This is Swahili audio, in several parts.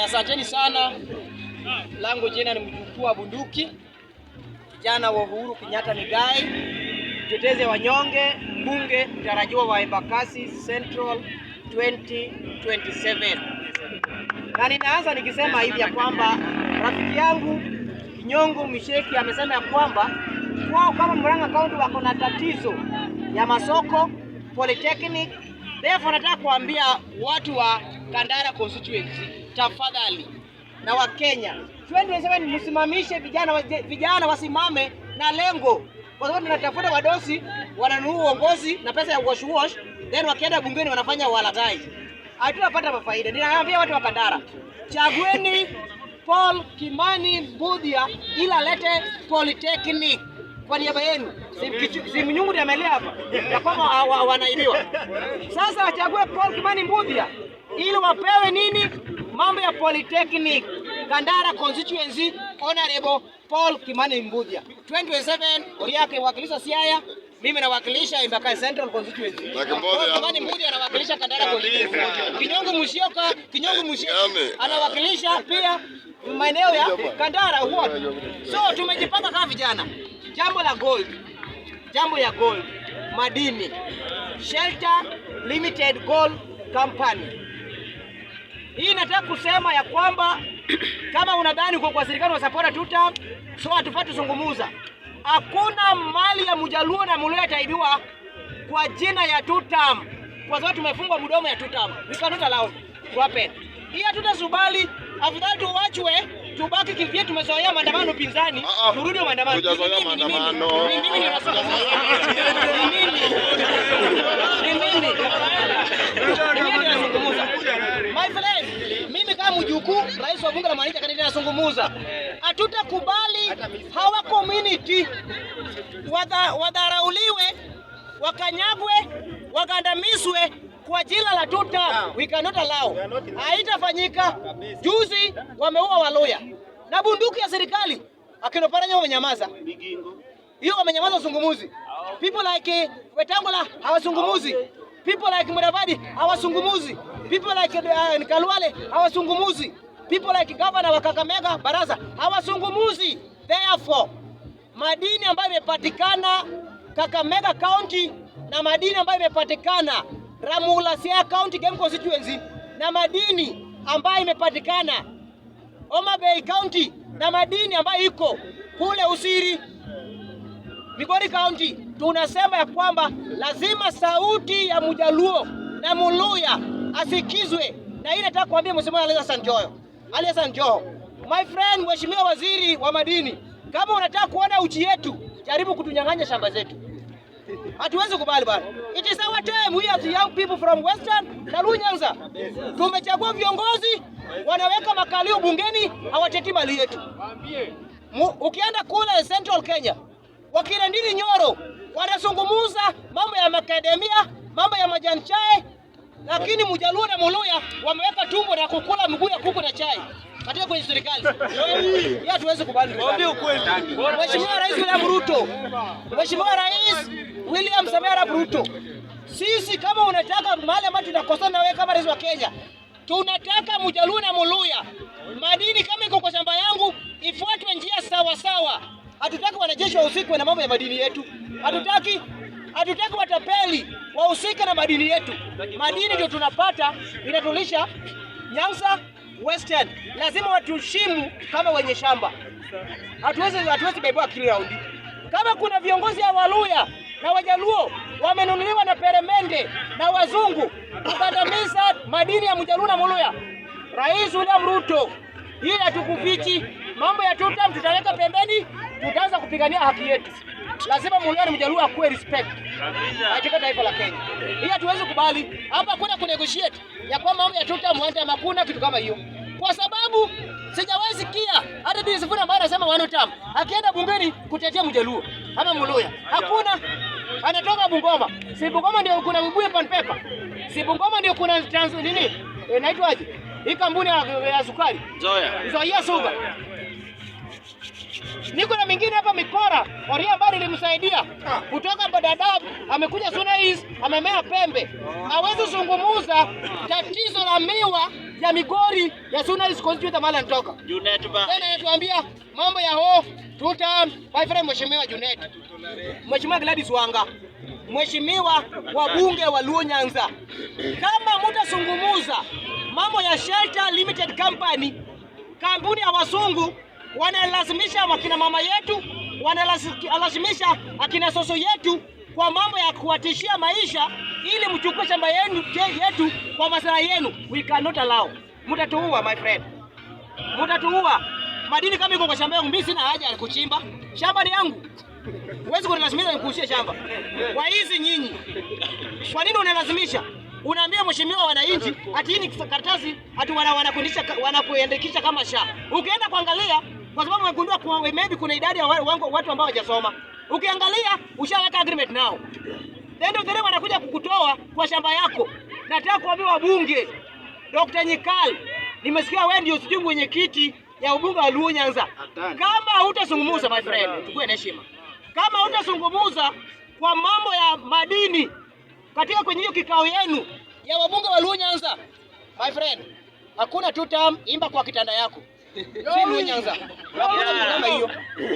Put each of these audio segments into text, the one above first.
Asanteni sana. Langu jina ni mjukuu wa bunduki, kijana wa Uhuru Kenyatta Migai, mtetezi wa nyonge, mbunge mtarajiwa wa Embakasi Central 2027. Na ninaanza nikisema hivi ya kwamba rafiki yangu Kinyongo Misheki amesema ya kwamba wao kama Murang'a County wako na tatizo ya masoko, polytechnic. Therefore nataka kuambia watu wa Kandara constituency tafadhali na wa Kenya 2027 msimamishe vijana wasimame na lengo, kwa sababu tunatafuta wadosi wananunua uongozi na pesa ya wash then wakienda bungeni wanafanya walaghai. Hatutapata faida. Ninaambia watu wa Kandara, chagueni Paul Kimani Mbuthia ila lete polytechnic kwa niaba yenu. Si mnyungu ndiye amelea hapa ya kwamba wanaibiwa. Sasa wachague Paul Kimani Mbuthia ili wapewe nini? Mambo ya polytechnic. Kandara constituency honorable Paul Kimani Mbuthia 2027 Oriake wakilisha Siaya, mimi nawakilisha Embakasi Central constituency. Paul Kimani Mbuthia anawakilisha Kandara constituency. Kinyongo Musyoka anawakilisha pia maeneo ya Kandara huko. So tumejipanga kama vijana. Jambo ya gold, madini, Shelter Limited Gold Company. Hii nataka kusema ya kwamba kama unadhani kwa serikali wa supporta tuta, so hatufai tuzungumuza. Hakuna mali ya Mjaluo na Mluhya itaibiwa kwa jina ya tutam, kwa sababu tumefungwa mdomo ya tutam. We cannot allow to happen. Hii hatutasubali. Afadhali tuwachwe tubaki kivyetu. Tumezoea maandamano pinzani, turudi maandamano. Tujazoea maandamano. Mimi ninazungumza. My friend, mimi kama mjukuu rais wa bunge la Mwananchi kanisa ninazungumza. Hatutakubali hawa community wadharauliwe, wakanyagwe, wakandamizwe kwa jina la tuta. We cannot allow. Haitafanyika. Juzi wameua Waluhya na bunduki ya serikali. Akina Oparanya wamenyamaza. Hiyo wamenyamaza usungumuzi. People like Wetangula hawasungumuzi. People like Mudavadi hawasungumuzi. People like Kalwale hawasungumuzi. People like Governor wa Kakamega Baraza hawasungumuzi. Therefore, madini ambayo imepatikana Kakamega County na madini ambayo imepatikana Ramula Siaya County Game Constituency na madini ambayo imepatikana Homa Bay County na madini ambayo iko kule Usiri Migori County, tunasema ya kwamba lazima sauti ya Mjaluo na Mluhya asikizwe. Na hii nataka kuambia Mheshimiwa Ali Hassan Joho, my friend, Mheshimiwa Waziri wa Madini, kama unataka kuona uchi yetu, jaribu kutunyang'anya shamba zetu. Hatuwezi kubali bwana. It is our time. We are the young people from Western na Nyanza. Tumechagua viongozi wanaweka makalio bungeni, hawateti mali yetu. Ukienda kule Central Kenya, wakina Ndini Nyoro wanazungumuza mambo ya makademia, mambo ya majani chai, lakini Mjaluo na Mluhya wameweka tumbo na kukula mguu ya kuku na chai katika kwenye serikali. Hii hatuwezi kubali. Mheshimiwa Rais William Samoei Arap Ruto, sisi kama unataka mahali ambapo tunakosana na wewe kama rais wa Kenya, tunataka Mjaluo na Mluhya madini kama iko kwa shamba yangu ifuatwe njia sawa sawa. Hatutaki wanajeshi wahusike na mambo ya madini yetu. Hatutaki watapeli wahusike na madini yetu. Madini ndio tunapata, inatulisha Nyanza Western. Lazima watuheshimu kama wenye shamba. Hatuwezi bebwa kila raundi. Kama kuna viongozi ya Waluhya na Wajaluo wamenunuliwa na peremende na wazungu kukandamiza madini ya Mjaluo na Mluhya, Rais William Ruto, hii hatukufichi. Mambo ya tutam tutaweka pembeni, tutaanza kupigania haki yetu. Lazima Mluhya na Mjaluo akuwe respect katika taifa la Kenya. Hii hatuwezi kubali. Hapa kuna kunegotiate ya kwamba mambo ya tutam hakuna kitu kama hiyo. Kwa sababu sijawahi sikia hata Bi Sifuna ambaye anasema one term akienda bungeni kutetea Mjaluo ama Mluhya. Hakuna. Anatoka Bungoma. Si Bungoma ndio kuna Webuye pan paper. Si Bungoma ndio kuna nini? Inaitwaje? Hii kampuni ya sukari. Zoya Sugar. Niko na mingine hapa Mikora, Oria ambaye nilimsaidia kutoka Badadab, amekuja Sunais, amemea pembe. Hawezi zungumuza tatizo la miwa ya Migori ya Suna is constitute mala nitoka. Junet ba. Tena anatuambia mambo ya tuta my friend Mheshimiwa Junet. Mheshimiwa Gladys Wanga. Mheshimiwa wabunge wa Luo Nyanza. Kama mtasungumuza mambo ya Shelter Limited Company, kampuni ya wasungu wanalazimisha wakina mama yetu, wanalazimisha akina soso yetu kwa mambo ya kuwatishia maisha ili mchukue shamba yetu kwa maslahi yenu. We cannot allow. Mtatuua my friend. Mtatuua. Madini kama iko kwa shamba yangu, mimi sina haja ya kuchimba. Shamba ni yangu. Huwezi kunilazimisha nikuushie shamba. Kwa hizi nyinyi. Kwa nini unalazimisha? Unaambia mheshimiwa wananchi ati hii ni karatasi ati wanakuandikisha kama SHA. Ukienda kuangalia kwa sababu umegundua kwa maybe kuna idadi ya watu ambao hawajasoma. Ukiangalia ushaweka agreement nao. Then ndio wanakuja kukutoa kwa shamba yako. Nataka kuambia wabunge Dr. Nyikal, nimesikia wewe ndio sijui mwenyekiti ya ubunge wa Luo Nyanza. Kama hutasungumuza my friend, chukua heshima. Kama hutasungumuza kwa mambo ya madini katika kwenye hiyo kikao yenu ya wabunge wa Luo Nyanza, my friend, hakuna tutam imba kwa kitanda yako. Si Luo Nyanza. Hakuna kama hiyo.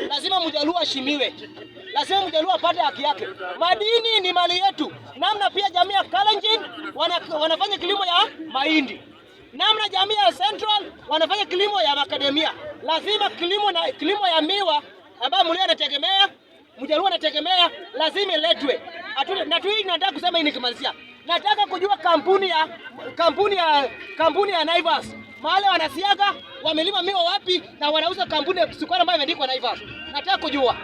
Lazima Mjaluo ashimiwe. Lazima Mjaluo apate haki yake. Madini ni mali yetu. Namna pia jamii ya Kalenjin wanafanya kilimo ya mahindi. Namna jamii ya Central wanafanya kilimo ya macadamia. Lazima kilimo ya miwa ambayo Mluo anategemea, Mjaluo anategemea, lazima iletwe. Na tu hii nataka kusema hii nikimalizia. Nataka kujua kampuni ya Naivas. Mahali wanasiaga wamelima miwa wapi na wanauza kampuni ya sukari ambayo imeandikwa Naivas. Nataka kujua.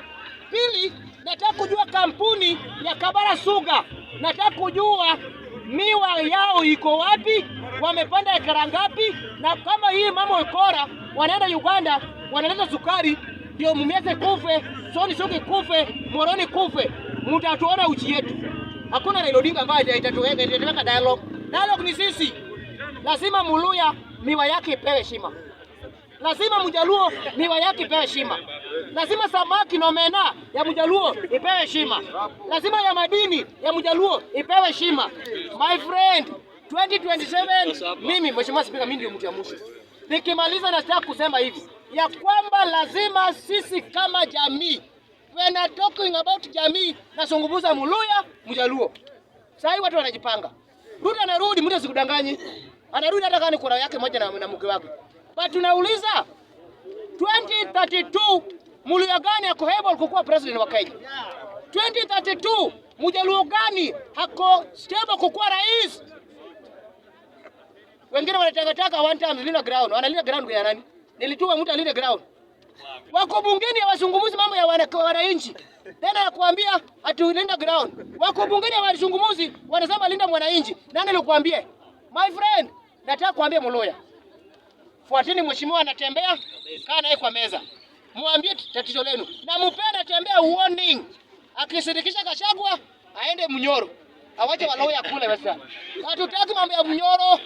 Pili, nataka kujua kampuni ya Kabara Sugar. Nataka kujua miwa yao iko wapi, wamepanda ekara ngapi, na kama hii mama ukora wanaenda Uganda wanaleta sukari ndio Mumias kufe, Soni Sugi kufe, Moroni kufe. Mtatuona uchi yetu. Hakuna Raila Odinga ambaye itatuweka dialogue. Dialogue ni sisi. Lazima Muluya miwa yake ipewe heshima. Lazima Mjaluo miwa yake ipewe heshima. Lazima samaki na omena ya Mjaluo ipewe heshima. Lazima ya madini ya Mjaluo ipewe heshima. My friend, 2027 mimi Mheshimiwa Spika, mimi ndio mtu ya mwisho. Nikimaliza nataka kusema hivi ya kwamba lazima sisi kama jamii, when are talking about jamii, nasungumuza Muluya, Mjaluo. Sasa watu wanajipanga. Ruto anarudi, mtu asikudanganye. Anarudi hata kama kuna yake moja na mke wake. But tunauliza 2032 Muluya gani ako able kukuwa president wa Kenya? 2032 Mjaluo gani hako stable kukuwa rais? Wengine wanataka one time linda ground. Wanalinda ground kwa nani? Nilituma mtu alinde ground. Wako bungeni hawazungumzi mambo ya wananchi. Tena nakuambia atulinda ground. Wako bungeni hawazungumzi, wanasema linda mwananchi. Nani alikwambia? My friend, nataka kuambia Muluya. Fuatini mheshimiwa anatembea, kaa naye kwa meza. Mwambie tatizo lenu. Na mpenda tembea warning. Akisindikisha Gachagua aende Munyoro. Awache Waluhya kule basi. Hatutaki mambo ya Munyoro.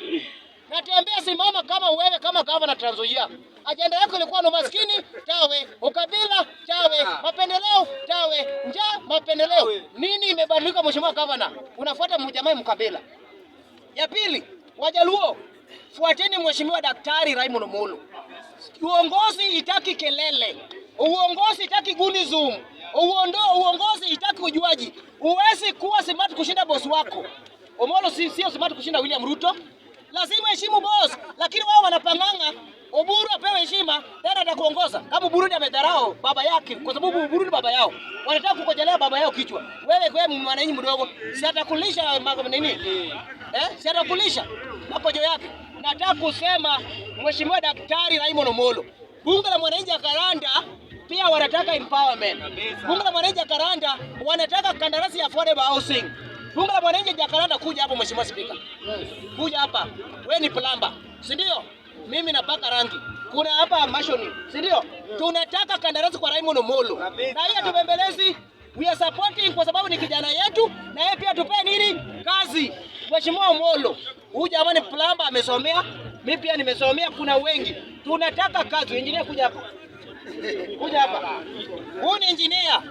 Natembea simama kama wewe kama governor Trans Nzoia. Ajenda yako ilikuwa ni maskini, tawe, ukabila, tawe, mapendeleo, tawe, njaa, mapendeleo. Nini imebadilika mheshimiwa governor? Unafuata mjamaa mkabila. Ya pili, Wajaluo, fuateni mheshimiwa Daktari Raymond Omolo. Uongozi itaki kelele. Uongozi itaki guni zoom. Uongozi itaki ujuaji. Uwezi kuwa smart kushinda boss wako. Omolo sio smart kushinda William Ruto. Lazima heshimu boss, lakini wao wanapanganga Oburu apewe heshima, tena atakuongoza. Kama Burundi amedharau baba yake kwa sababu Burundi baba yao. Wanataka kukojelea baba yao kichwa. Wewe mwananchi mdogo, si atakulisha nini? Si atakulisha makojo yake. Nataka kusema mheshimiwa Daktari Raymond Omolo. Bunge la mwananchi ya Karanda pia wanataka empowerment. Bunge la mwananchi ya Karanda wanataka kandarasi ya affordable housing. Bunge la mwananchi ya Karanda kuja hapo mheshimiwa Spika. Kuja hapa. Wewe ni plumber, si ndio? Mimi napaka rangi. Kuna hapa mashoni, si ndio? Tunataka kandarasi kwa Raymond Omolo. Na hii atubembelezi, we are supporting kwa sababu ni kijana yetu na yeye pia tupe nini? Kazi. Mheshimiwa Omolo, huyu jamani plumber amesomea, mimi pia nimesomea, kuna wengi. Tunataka kazi. Engineer kuja hapa. Kuja hapa. Huyu ni engineer.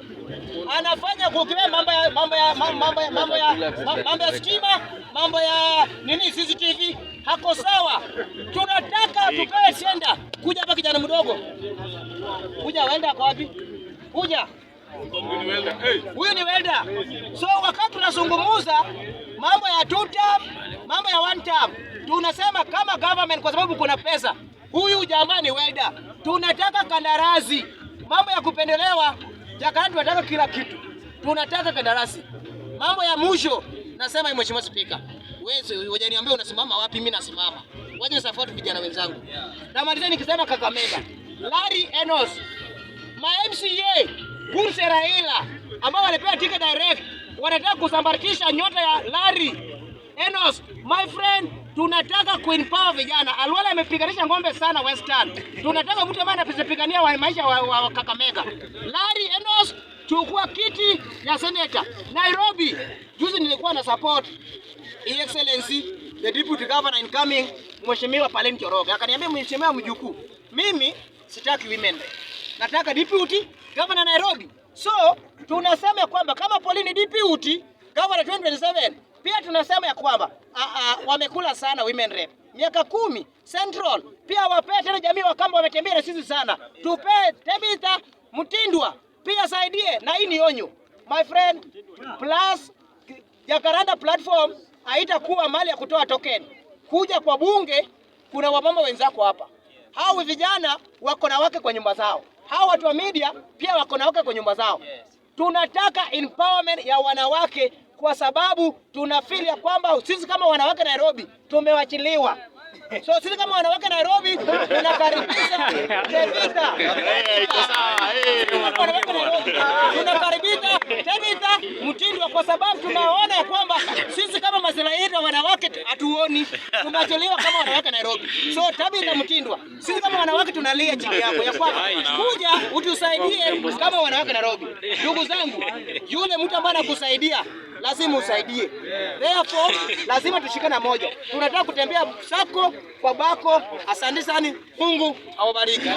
Anafanya kukiwe mambo ya stima, mambo ya nini CCTV, hako sawa. Kuja hapa kijana mdogo. Kuja welda kwa wapi? Kuja. Huyu ni welda. So wakati tunazungumza mambo ya 2 term, mambo ya 1 term, tunasema kama government kwa sababu kuna pesa. Huyu jamaa ni welda. Tunataka kandarasi. Mambo ya kupendelewa, Jakarta tunataka kila kitu. Tunataka kandarasi. Mambo ya mwisho nasema Mheshimiwa Spika. Wewe hujaniambia unasimama wapi, mimi nasimama. Waje support vijana wenzangu. Namaliza nikisema Kakamega. Larry Enos, ma MCA, Gurse Raila ambao walipewa ticket direct wanataka kusambaratisha nyota ya Larry Enos. My friend, tunataka kuempower vijana. Alwala amepiganisha ng'ombe sana Western. Tunataka mtu ambaye anapigania maisha wa Kakamega. Larry Enos, chukua kiti ya senator. Nairobi, juzi nilikuwa na support His Excellency the Deputy Governor incoming Mheshimiwa Palen Njoroge. Akaniambia Mheshimiwa mjukuu, mimi sitaki women. Nataka Deputy Governor Nairobi. So, tunasema kwamba kama Pauline Deputy Governor 2027, pia tunasema ya kwamba wamekula sana women rep. Miaka 10 Central pia wapee tena jamii Wakamba wametembea na sisi sana. Tupe Tabitha Mutindwa pia saidie, na hii ni onyo. My friend, plus Jacaranda platform haitakuwa mali ya kutoa token. Kuja kwa bunge, kuna wamama wenzako hapa. Hao vijana wako na wake kwa nyumba zao. Hao watu wa media pia wako na wake kwa nyumba zao. Tunataka empowerment ya wanawake kwa sababu tunafeel ya kwamba sisi kama wanawake Nairobi tumewachiliwa. So sisi kama wanawake Nairobi tunakaribisha Tabitha. Tunakaribisha Tabitha Mutindwa kwa sababu tunaona ya kwamba sisi kama maslahi yetu wanawake hatuoni, tunachelewa kama wanawake Nairobi. So Tabitha Mutindwa, sisi kama wanawake tunalia chini yako ya kwamba kuja utusaidie kama wanawake Nairobi. Ndugu zangu, yule mtu ambaye anakusaidia lazima usaidie. Therefore, lazima tushikane moja. Tunataka kutembea sako kwa bako. Asante sana. Mungu awabariki.